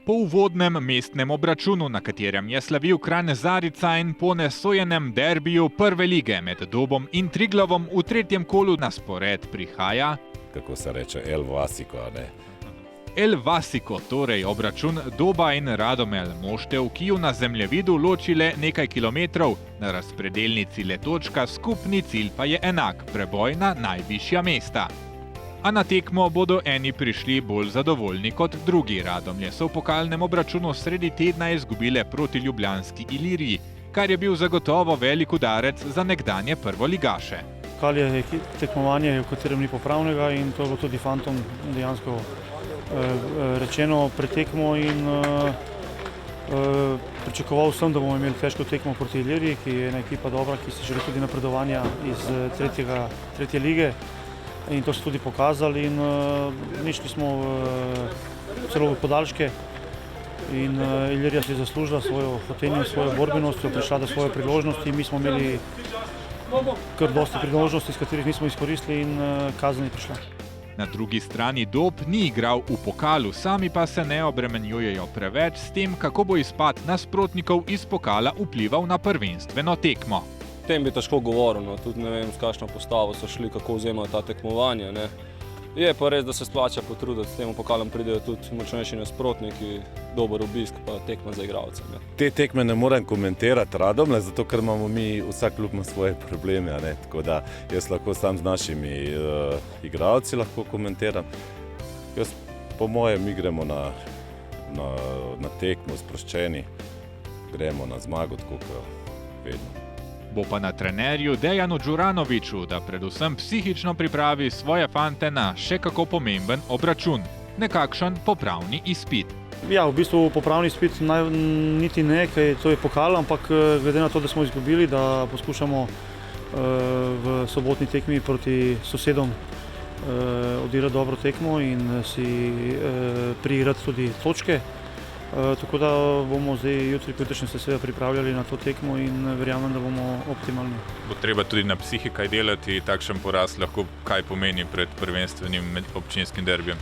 Po uvodnem mestnem obračunu, na katerem je slavil Kranj Zarica in po nesojenem derbiju prve lige med Dobom in Triglavom v tretjem kolu na spored prihaja kako se reče, El Vasiko, ne? El Vasiko, torej obračun Doba in Radomel, moštev, ki ju na zemljevidu loči le nekaj kilometrov, na razpredelnici le točka, skupni cilj pa je enak, preboj na najvišja mesta. A na tekmo bodo eni prišli bolj zadovoljni kot drugi. Radomlje so v pokalnem obračunu sredi tedna izgubile proti ljubljanski Iliriji, kar je bil zagotovo velik udarec za nekdanje prvoligaše. Pokal je tekmovanje, v katerem ni popravnega, in to je bilo tudi fantom dejansko rečeno pred tekmo, in pričakoval sem, da bomo imeli težko tekmo proti Iliriji, ki je ena ekipa dobra, ki si želi tudi napredovanja iz tretje lige. In to so tudi pokazali, in nišli smo celo v podaljške, in Ilirija si je zaslužila svojo hotenje, svojo borbenost, prišla do svoje priložnosti. Mi smo imeli kar dosti priložnosti, iz katerih nismo izkoristili, in kazen je prišla. Na drugi strani Dob ni igral v pokalu, sami pa se ne obremenjujejo preveč s tem, kako bo izpad nasprotnikov iz pokala vplival na prvenstveno tekmo. O tem bi težko govoril, no. Tudi ne vem, s kakšno postavo so šli, kako vzemajo ta tekmovanja, ne. Je pa res, da se splača potruditi, s tem pokalom pridejo tudi močnejši nasprotniki, dober obisk pa tekma za igralce, ne. Te tekme ne morem komentirati Radomlje, zato ker imamo mi, vsak klub ima svoje probleme, ne. Tako da jaz lahko sam z našimi igralci lahko komentiram. Jaz po mojem mi gremo na tekmo sproščeni, gremo na zmago, tako kot vedno. Bo pa na trenerju Dejanu Đuranoviću, da predvsem psihično pripravi svoje fante na še kako pomemben obračun, nekakšen popravni izpit. Ja, v bistvu popravni izpit niti ne, ker to je pokal, ampak glede na to, da smo izgubili, da poskušamo v sobotni tekmi proti sosedom odirati dobro tekmo in si priigrati tudi točke. Tako da bomo zdaj jutri se seveda pripravljali na to tekmo in verjamem, da bomo optimalni. Bo treba tudi na psihi kaj delati, takšen poraz lahko kaj pomeni pred prvenstvenim občinskim derbijem?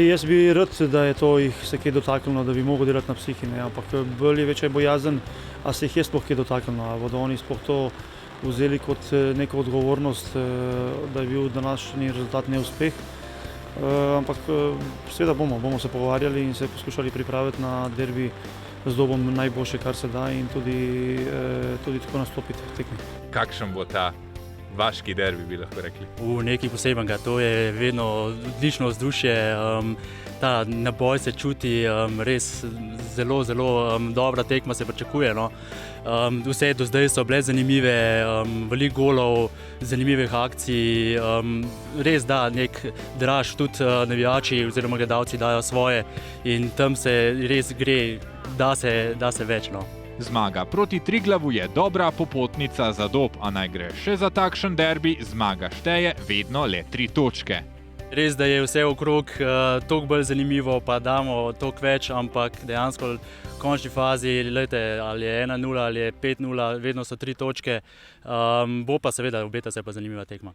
Jaz bi rad, da je to jih se kaj dotaknilo, da bi mogel delati na psihi, ne? Ampak bolj je večja bojazen, a se jih je sploh kaj dotaknilo, a bodo oni sploh to vzeli kot neko odgovornost, da je bil današnji rezultat neuspeh. Ampak seveda bomo se pogovarjali in se poskušali pripraviti na derbi z Dobom najboljše, kar se da, in tudi tako nastopiti v tekmi. Kakšen bo ta vaški derbi, bi lahko rekli? Nekaj posebnega, to je vedno odlično vzdušje, ta naboj se čuti, res zelo dobra tekma se pričakuje, no. Vse do zdaj so bile zanimive, veliko golov, zanimivih akcij, res da nek draž, tudi navijači oziroma gledalci dajo svoje, in tam se res gre, da se več, no. Zmaga proti Triglavu je dobra popotnica za Dob, a naj gre še za takšen derbi, zmaga šteje vedno le 3 točke. Res, da je vse okrog toliko bolj zanimivo, pa damo toliko več, ampak dejansko v končni fazi, ali je 1-0 ali je 5-0, vedno so 3 točke, bo pa seveda, obeta se pa zanimiva tekma.